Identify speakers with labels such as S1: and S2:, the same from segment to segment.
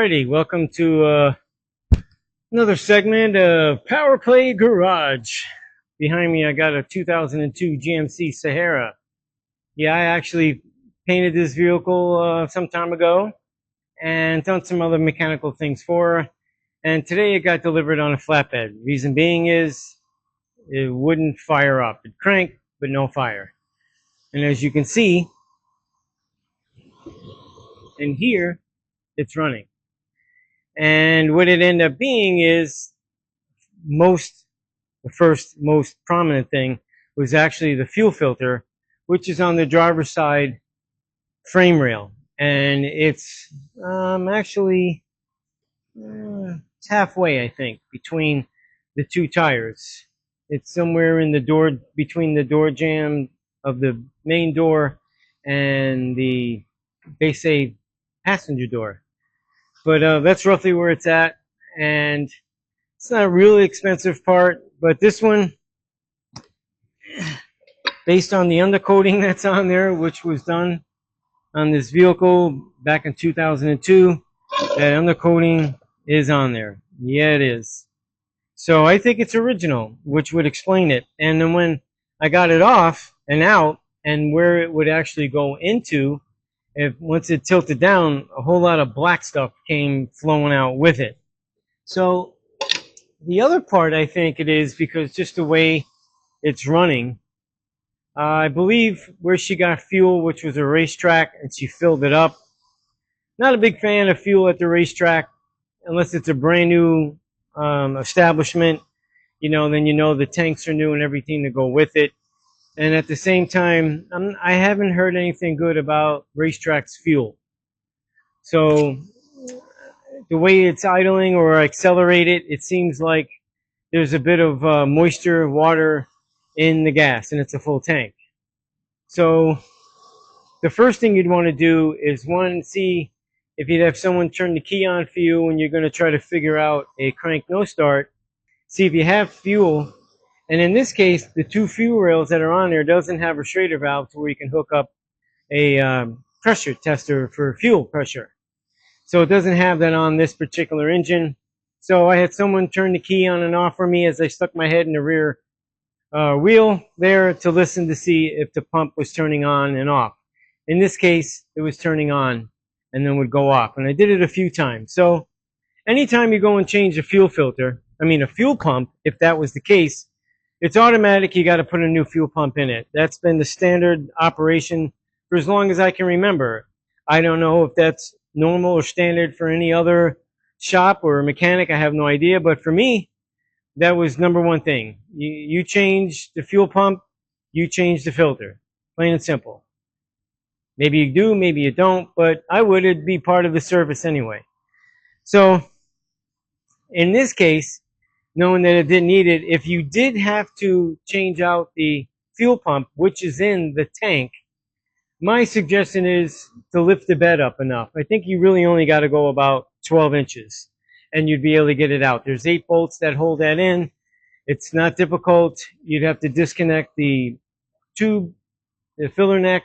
S1: Alrighty, welcome to another segment of Power Play Garage. Behind me, I got a 2002 GMC Sahara. Yeah, I actually painted this vehicle some time ago and done some other mechanical things for her. And today it got delivered on a flatbed. Reason being is it wouldn't fire up. It cranked, but no fire. And as you can see, in here, it's running. And what it ended up being is the first most prominent thing was actually the fuel filter, which is on the driver's side frame rail. And it's actually it's halfway, I think, between the two tires. It's somewhere in the door, between the door jamb of the main door and the, they say, passenger door. But that's roughly where it's at. And it's not a really expensive part, but this one, based on the undercoating that's on there, which was done on this vehicle back in 2002, that undercoating is on there. Yeah, it is. So I think it's original, which would explain it. And then when I got it off and out, and where it would actually go into, once it tilted down, a whole lot of black stuff came flowing out with it. So the other part, I think it is because just the way it's running, I believe where she got fuel, which was a racetrack, and she filled it up. Not a big fan of fuel at the racetrack, unless it's a brand new establishment, then the tanks are new and everything to go with it. And at the same time, I haven't heard anything good about racetrack's fuel. So the way it's idling or accelerated, it seems like there's a bit of moisture, water in the gas, and it's a full tank. So the first thing you'd want to do is, one, see if you'd have someone turn the key on for you when you're going to try to figure out a crank no start. See if you have fuel. And in this case, the two fuel rails that are on there doesn't have a Schrader valve to where you can hook up a pressure tester for fuel pressure. So it doesn't have that on this particular engine. So I had someone turn the key on and off for me as I stuck my head in the rear wheel there to listen to see if the pump was turning on and off. In this case, it was turning on and then would go off. And I did it a few times. So anytime you go and change a fuel filter, a fuel pump, if that was the case, it's automatic. You got to put a new fuel pump in it. That's been the standard operation for as long as I can remember. I don't know if that's normal or standard for any other shop or mechanic. I have no idea. But for me, that was number one thing. You change the fuel pump, you change the filter. Plain and simple. Maybe you do, maybe you don't, but I would. It'd be part of the service anyway. So in this case, knowing that it didn't need it, if you did have to change out the fuel pump, which is in the tank, my suggestion is to lift the bed up enough. I think you really only got to go about 12 inches and you'd be able to get it out. There's 8 bolts that hold that in. It's not difficult. You'd have to disconnect the tube, the filler neck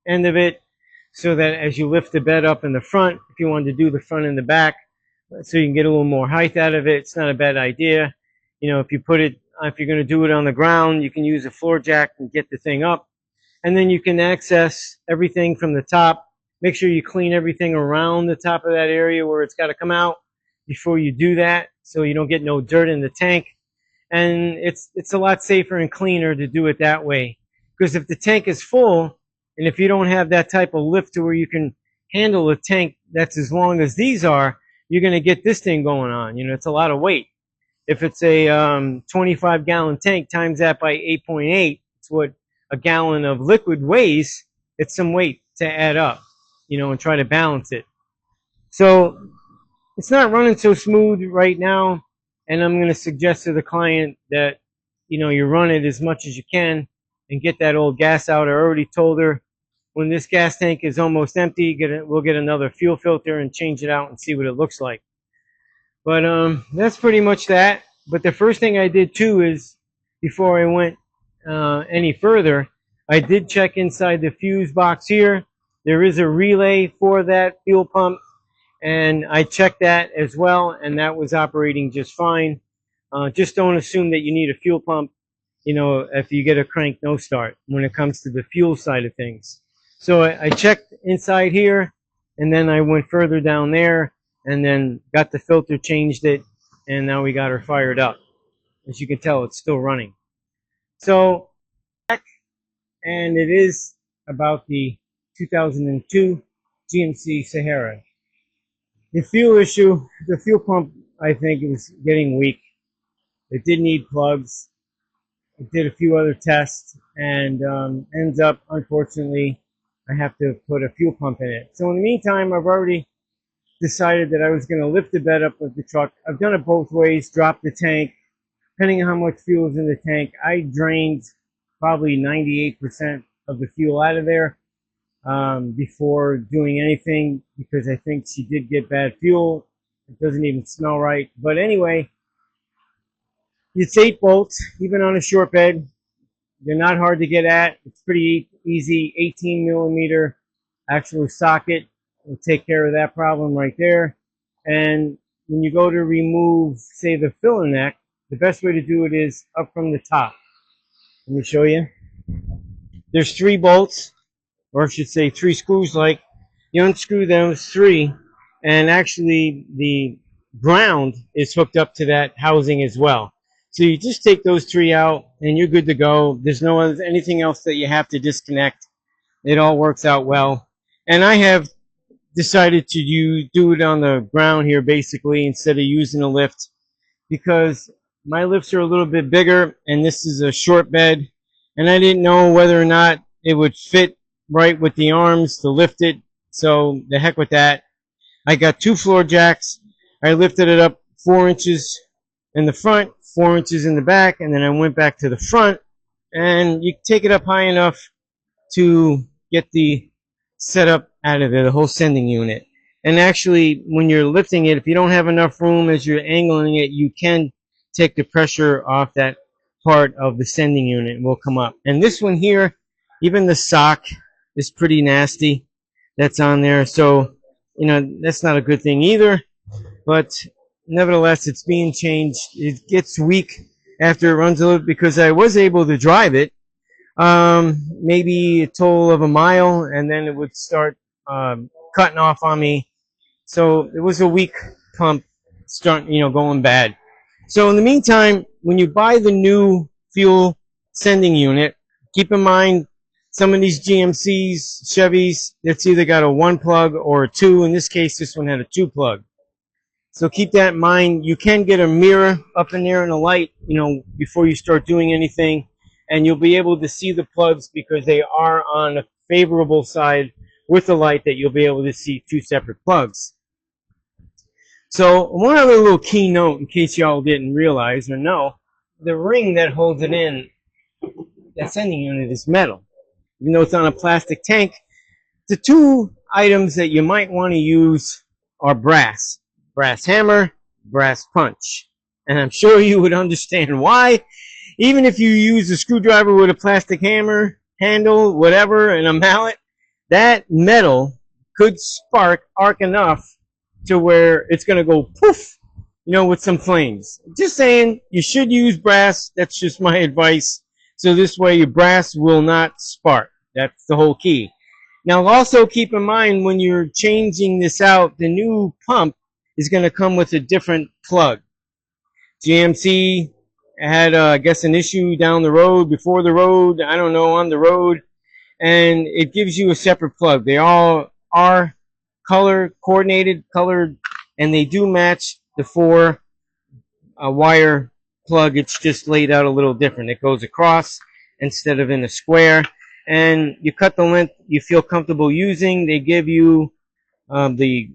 S1: end of it, so that as you lift the bed up in the front, if you wanted to do the front and the back, so you can get a little more height out of it, it's not a bad idea. If you put it, if you're going to do it on the ground, you can use a floor jack and get the thing up. And then you can access everything from the top. Make sure you clean everything around the top of that area where it's got to come out before you do that, so you don't get no dirt in the tank. And it's a lot safer and cleaner to do it that way. Because if the tank is full, and if you don't have that type of lift to where you can handle a tank that's as long as these are, you're going to get this thing going on. It's a lot of weight. If it's a 25-gallon tank, times that by 8.8, it's what a gallon of liquid weighs. It's some weight to add up, and try to balance it. So it's not running so smooth right now, and I'm going to suggest to the client that, you run it as much as you can and get that old gas out. I already told her when this gas tank is almost empty, we'll get another fuel filter and change it out and see what it looks like. But that's pretty much that. But the first thing I did too is, before I went any further, I did check inside the fuse box here. There is a relay for that fuel pump, and I checked that as well, and that was operating just fine. Just don't assume that you need a fuel pump, if you get a crank no start when it comes to the fuel side of things. So I checked inside here, and then I went further down there, and then got the filter, changed it, and now we got her fired up. As you can tell, it's still running. So, and it is about the 2002 GMC Sahara. The fuel issue, the fuel pump, I think, is getting weak. It did need plugs. It did a few other tests, and ends up, unfortunately, I have to put a fuel pump in it. So in the meantime, I've already decided that I was going to lift the bed up with the truck. I've done it both ways, dropped the tank. Depending on how much fuel is in the tank, I drained probably 98% of the fuel out of there before doing anything, because I think she did get bad fuel. It doesn't even smell right. But anyway, it's 8 bolts, even on a short bed. They're not hard to get at. It's pretty easy. 18 millimeter actual socket will take care of that problem right there. And when you go to remove, say, the filler neck, the best way to do it is up from the top. Let me show you. There's 3 bolts, or I should say 3 screws. Like, you unscrew those 3, and actually the ground is hooked up to that housing as well. So you just take those 3 out, and you're good to go. There's no anything else that you have to disconnect. It all works out well. And I have decided to do it on the ground here, basically, instead of using a lift, because my lifts are a little bit bigger, and this is a short bed, and I didn't know whether or not it would fit right with the arms to lift it. So the heck with that. I got 2 floor jacks. I lifted it up 4 inches in the front, 4 inches in the back, and then I went back to the front, and you take it up high enough to get the setup out of it, the whole sending unit. And actually, when you're lifting it, if you don't have enough room as you're angling it, you can take the pressure off that part of the sending unit and will come up. And this one here, even the sock is pretty nasty that's on there. So, that's not a good thing either. But nevertheless, it's being changed. It gets weak after it runs a little, because I was able to drive it maybe a total of a mile, and then it would start cutting off on me. So it was a weak pump, going bad. So in the meantime, when you buy the new fuel sending unit, keep in mind some of these GMCs, Chevys, it's either got a 1 plug or a 2. In this case, this one had a 2 plug. So keep that in mind. You can get a mirror up in there and a light, before you start doing anything, and you'll be able to see the plugs because they are on a favorable side with the light, that you'll be able to see 2 separate plugs. So one other little keynote, in case y'all didn't realize or know, the ring that holds it in, that sending unit, is metal. Even though it's on a plastic tank, the 2 items that you might want to use are brass. Brass hammer, brass punch. And I'm sure you would understand why. Even if you use a screwdriver with a plastic hammer, handle, whatever, and a mallet, that metal could arc enough to where it's going to go poof, with some flames. Just saying, you should use brass. That's just my advice. So this way your brass will not spark. That's the whole key. Now also keep in mind, when you're changing this out, the new pump is going to come with a different plug. GMC had, I guess, an issue down the road, before the road, I don't know, on the road, and it gives you a separate plug. They all are colored, and they do match the 4 wire plug. It's just laid out a little different. It goes across instead of in a square, and you cut the length you feel comfortable using. They give you the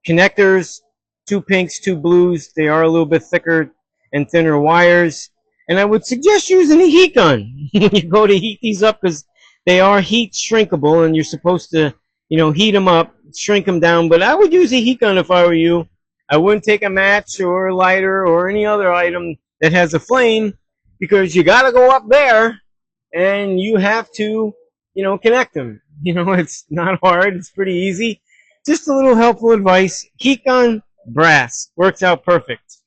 S1: connectors, 2 pinks, 2 blues. They are a little bit thicker and thinner wires, and I would suggest using a heat gun when you go to heat these up, because they are heat shrinkable, and you're supposed to heat them up, shrink them down. But I would use a heat gun if I were you. I wouldn't take a match or a lighter or any other item that has a flame, because you got to go up there and you have to connect them. It's not hard, it's pretty easy. Just a little helpful advice. Keycon brass works out perfect.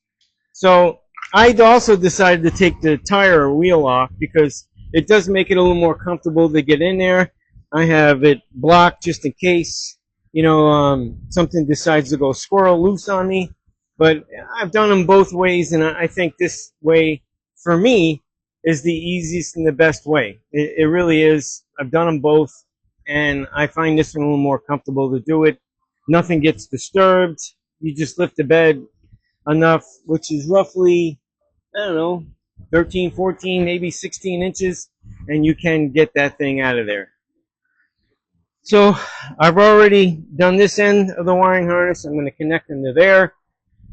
S1: So I also decided to take the tire or wheel off because it does make it a little more comfortable to get in there. I have it blocked just in case, something decides to go squirrel loose on me. But I've done them both ways, and I think this way, for me, is the easiest and the best way. It really is. I've done them both, and I find this one a little more comfortable to do it. Nothing gets disturbed. You just lift the bed enough, which is roughly, I don't know, 13, 14, maybe 16 inches, and you can get that thing out of there. So I've already done this end of the wiring harness. I'm going to connect them to there,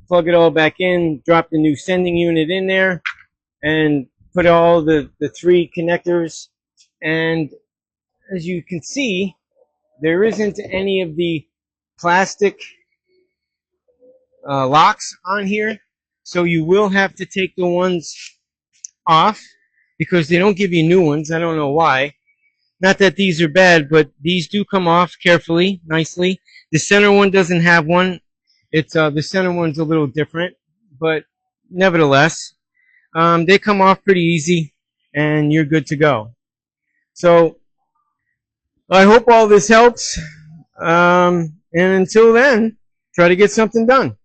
S1: plug it all back in, drop the new sending unit in there, and put all the three connectors. And as you can see, there isn't any of the plastic locks on here. So you will have to take the ones off because they don't give you new ones. I don't know why. Not that these are bad, but these do come off carefully, nicely. The center one doesn't have one. It's the center one's a little different, but nevertheless, they come off pretty easy, and you're good to go. So I hope all this helps. And until then, try to get something done.